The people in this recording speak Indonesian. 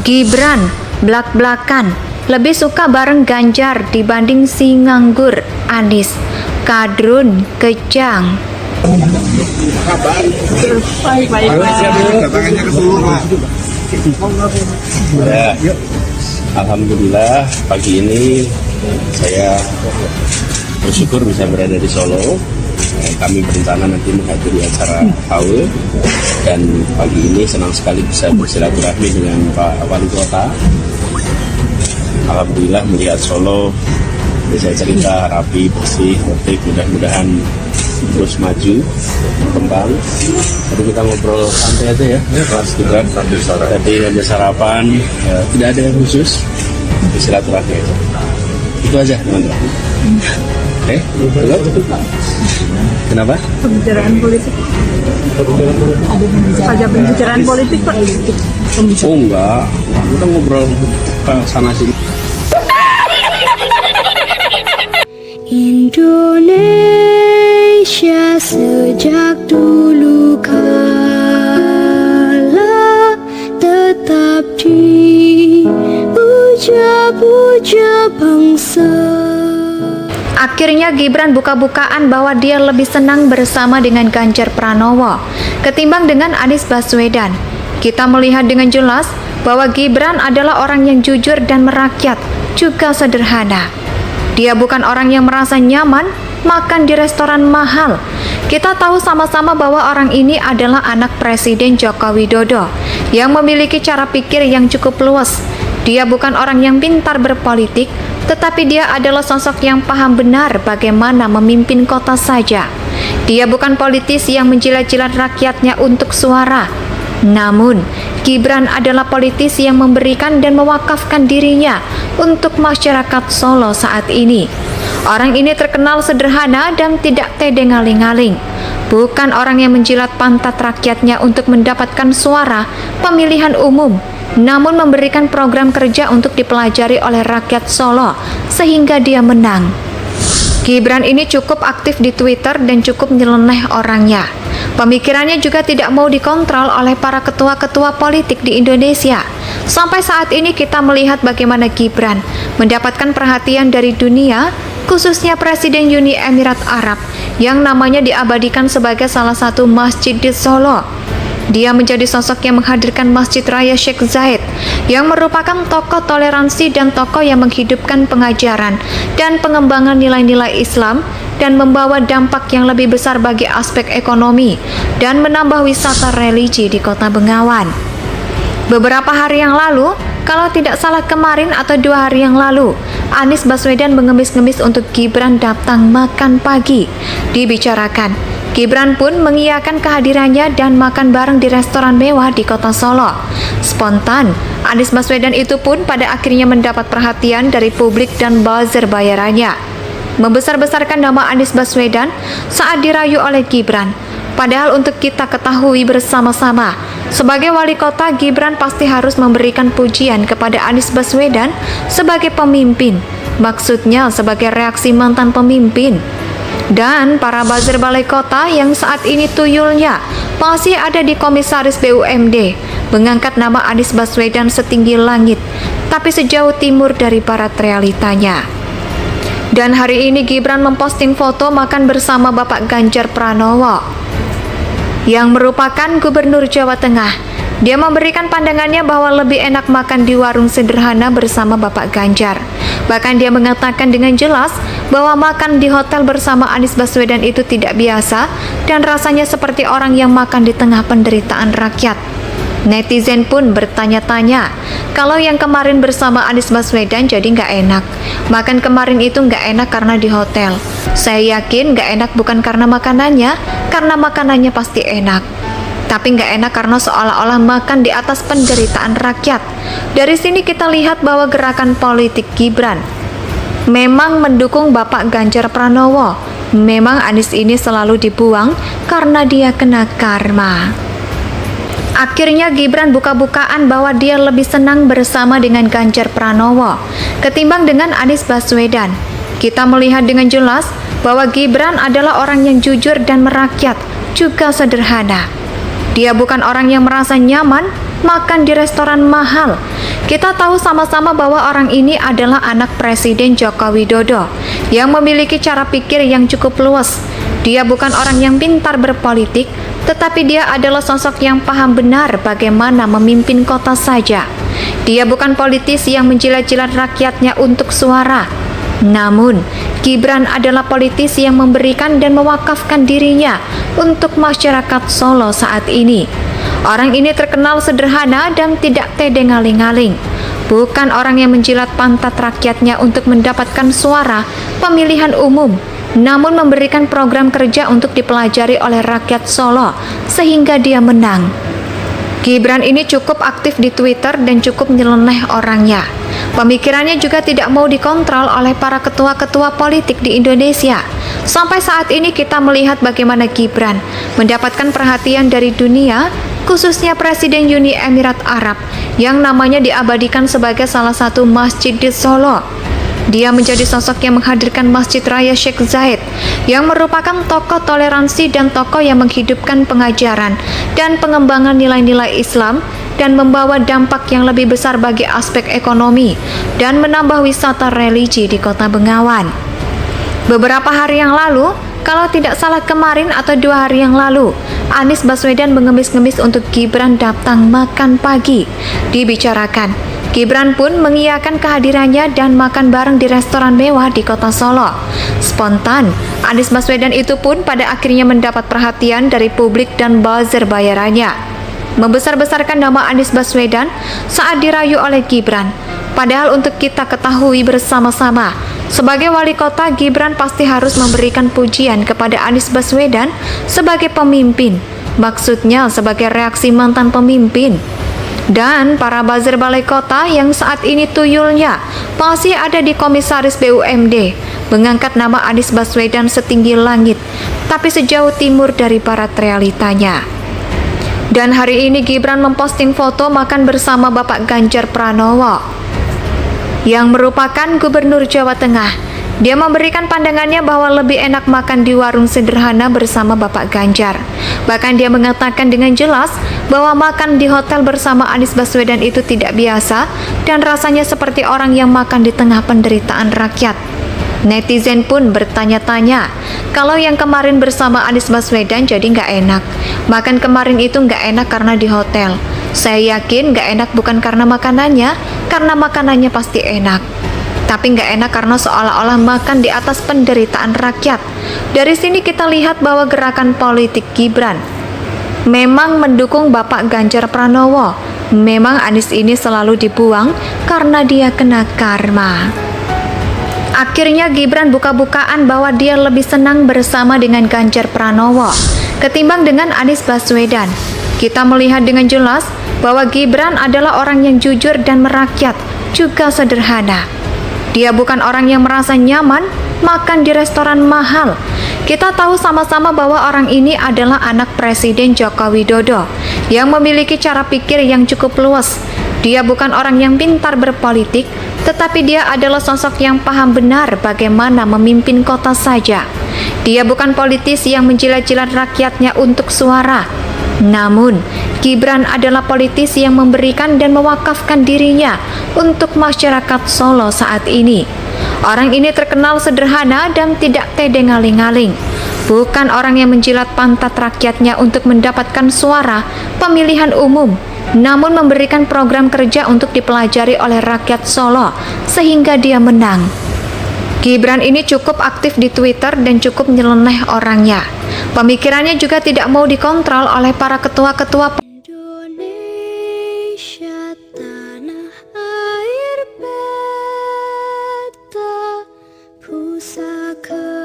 Gibran blak-blakan lebih suka bareng Ganjar dibanding si nganggur Anies. Kadrun kejang. Ya, alhamdulillah pagi ini saya bersyukur bisa berada di Solo. Kami berencana nanti menghadiri acara haul, dan pagi ini senang sekali bisa bersilaturahmi dengan Pak Wali Kota. Alhamdulillah melihat Solo, bisa cerita rapi, bersih, tertib, mudah-mudahan terus maju, berkembang. Tadi kita ngobrol santai aja ya, Mas Gibran. Tadi ada sarapan, tidak ada yang khusus, bersilaturahmi aja. Itu aja, teman-teman. Betul? Kenapa? Pembicaraan politik. Ada pembicaraan politik, Pak. Oh enggak, kita ngobrol sana sini. Indonesia sejak dulu kala tetap dipuja-puja bangsa. Akhirnya Gibran buka-bukaan bahwa dia lebih senang bersama dengan Ganjar Pranowo ketimbang dengan Anies Baswedan. Kita melihat dengan jelas bahwa Gibran adalah orang yang jujur dan merakyat, juga sederhana. Dia bukan orang yang merasa nyaman makan di restoran mahal. Kita tahu sama-sama bahwa orang ini adalah anak Presiden Joko Widodo yang memiliki cara pikir yang cukup luas. Dia bukan orang yang pintar berpolitik, tetapi dia adalah sosok yang paham benar bagaimana memimpin kota saja. Dia bukan politis yang menjilat-jilat rakyatnya untuk suara. Namun, Gibran adalah politisi yang memberikan dan mewakafkan dirinya untuk masyarakat Solo saat ini. Orang ini terkenal sederhana dan tidak tedeng aling-aling. Bukan orang yang menjilat pantat rakyatnya untuk mendapatkan suara pemilihan umum, namun memberikan program kerja untuk dipelajari oleh rakyat Solo sehingga dia menang. Gibran ini cukup aktif di Twitter dan cukup nyeleneh orangnya. Pemikirannya juga tidak mau dikontrol oleh para ketua-ketua politik di Indonesia. Sampai saat ini kita melihat bagaimana Gibran mendapatkan perhatian dari dunia, khususnya Presiden Uni Emirat Arab yang namanya diabadikan sebagai salah satu masjid di Solo. Dia menjadi sosok yang menghadirkan Masjid Raya Sheikh Zayed yang merupakan tokoh toleransi dan tokoh yang menghidupkan pengajaran dan pengembangan nilai-nilai Islam dan membawa dampak yang lebih besar bagi aspek ekonomi dan menambah wisata religi di Kota Bengawan. Beberapa hari yang lalu, kalau tidak salah kemarin atau 2 hari yang lalu, Anies Baswedan mengemis-ngemis untuk Gibran datang makan pagi. Dibicarakan, Gibran pun mengiyakan kehadirannya dan makan bareng di restoran mewah di kota Solo. Spontan, Anies Baswedan itu pun pada akhirnya mendapat perhatian dari publik dan buzzer bayarannya. Membesar-besarkan nama Anies Baswedan saat dirayu oleh Gibran. Padahal untuk kita ketahui bersama-sama, sebagai wali kota, Gibran pasti harus memberikan pujian kepada Anies Baswedan sebagai pemimpin. Maksudnya sebagai reaksi mantan pemimpin. Dan para buzzer balai kota yang saat ini tuyulnya masih ada di komisaris BUMD mengangkat nama Anies Baswedan setinggi langit, tapi sejauh timur dari barat realitanya. Dan hari ini Gibran memposting foto makan bersama Bapak Ganjar Pranowo yang merupakan Gubernur Jawa Tengah. Dia memberikan pandangannya bahwa lebih enak makan di warung sederhana bersama Bapak Ganjar. Bahkan dia mengatakan dengan jelas bahwa makan di hotel bersama Anies Baswedan itu tidak biasa dan rasanya seperti orang yang makan di tengah penderitaan rakyat. Netizen pun bertanya-tanya, kalau yang kemarin bersama Anies Baswedan jadi nggak enak. Makan kemarin itu nggak enak karena di hotel. Saya yakin nggak enak bukan karena makanannya, karena makanannya pasti enak. Tapi nggak enak karena seolah-olah makan di atas penderitaan rakyat. Dari sini kita lihat bahwa gerakan politik Gibran memang mendukung Bapak Ganjar Pranowo. Memang Anies ini selalu dibuang karena dia kena karma. Akhirnya Gibran buka-bukaan bahwa dia lebih senang bersama dengan Ganjar Pranowo ketimbang dengan Anies Baswedan. Kita melihat dengan jelas bahwa Gibran adalah orang yang jujur dan merakyat, juga sederhana. Dia bukan orang yang merasa nyaman makan di restoran mahal. Kita tahu sama-sama bahwa orang ini adalah anak Presiden Joko Widodo yang memiliki cara pikir yang cukup luas. Dia bukan orang yang pintar berpolitik, tetapi dia adalah sosok yang paham benar bagaimana memimpin kota saja. Dia bukan politisi yang menjilat-jilat rakyatnya untuk suara. Namun, Gibran adalah politisi yang memberikan dan mewakafkan dirinya untuk masyarakat Solo saat ini. Orang ini terkenal sederhana dan tidak tedeng aling-aling. Bukan orang yang menjilat pantat rakyatnya untuk mendapatkan suara pemilihan umum, namun memberikan program kerja untuk dipelajari oleh rakyat Solo sehingga dia menang. Gibran ini cukup aktif di Twitter dan cukup nyeleneh orangnya. Pemikirannya juga tidak mau dikontrol oleh para ketua-ketua politik di Indonesia. Sampai saat ini kita melihat bagaimana Gibran mendapatkan perhatian dari dunia, khususnya Presiden Uni Emirat Arab yang namanya diabadikan sebagai salah satu masjid di Solo. Dia menjadi sosok yang menghadirkan Masjid Raya Sheikh Zayed yang merupakan tokoh toleransi dan tokoh yang menghidupkan pengajaran dan pengembangan nilai-nilai Islam dan membawa dampak yang lebih besar bagi aspek ekonomi dan menambah wisata religi di Kota Bengawan. Beberapa hari yang lalu, kalau tidak salah kemarin atau 2 hari yang lalu, Anies Baswedan mengemis-ngemis untuk Gibran datang makan pagi. Dibicarakan, Gibran pun mengiyakan kehadirannya dan makan bareng di restoran mewah di Kota Solo. Spontan, Anies Baswedan itu pun pada akhirnya mendapat perhatian dari publik dan buzzer bayarannya. Membesar-besarkan nama Anies Baswedan saat dirayu oleh Gibran. Padahal untuk kita ketahui bersama-sama, sebagai wali kota, Gibran pasti harus memberikan pujian kepada Anies Baswedan sebagai pemimpin. Maksudnya sebagai reaksi mantan pemimpin. Dan para buzzer balai kota yang saat ini tuyulnya masih ada di Komisaris BUMD mengangkat nama Anies Baswedan setinggi langit, tapi sejauh timur dari barat realitanya. Dan hari ini Gibran memposting foto makan bersama Bapak Ganjar Pranowo yang merupakan Gubernur Jawa Tengah. Dia memberikan pandangannya bahwa lebih enak makan di warung sederhana bersama Bapak Ganjar. Bahkan dia mengatakan dengan jelas bahwa makan di hotel bersama Anies Baswedan itu tidak biasa dan rasanya seperti orang yang makan di tengah penderitaan rakyat. Netizen pun bertanya-tanya, kalau yang kemarin bersama Anies Baswedan jadi nggak enak. Makan kemarin itu nggak enak karena di hotel. Saya yakin nggak enak bukan karena makanannya, karena makanannya pasti enak. Tapi nggak enak karena seolah-olah makan di atas penderitaan rakyat. Dari sini kita lihat bahwa gerakan politik Gibran memang mendukung Bapak Ganjar Pranowo. Memang Anies ini selalu dibuang karena dia kena karma. Akhirnya Gibran buka-bukaan bahwa dia lebih senang bersama dengan Ganjar Pranowo ketimbang dengan Anies Baswedan. Kita melihat dengan jelas bahwa Gibran adalah orang yang jujur dan merakyat, juga sederhana. Dia bukan orang yang merasa nyaman makan di restoran mahal. Kita tahu sama-sama bahwa orang ini adalah anak Presiden Joko Widodo yang memiliki cara pikir yang cukup luas. Dia bukan orang yang pintar berpolitik, tetapi dia adalah sosok yang paham benar bagaimana memimpin kota saja. Dia bukan politisi yang menjilat-jilat rakyatnya untuk suara. Namun, Gibran adalah politisi yang memberikan dan mewakafkan dirinya untuk masyarakat Solo saat ini. Orang ini terkenal sederhana dan tidak tedeng aling-aling. Bukan orang yang menjilat pantat rakyatnya untuk mendapatkan suara pemilihan umum, namun memberikan program kerja untuk dipelajari oleh rakyat Solo sehingga dia menang. Gibran ini cukup aktif di Twitter dan cukup nyeleneh orangnya. Pemikirannya juga tidak mau dikontrol oleh para ketua-ketua Indonesia tanah air beta pusaka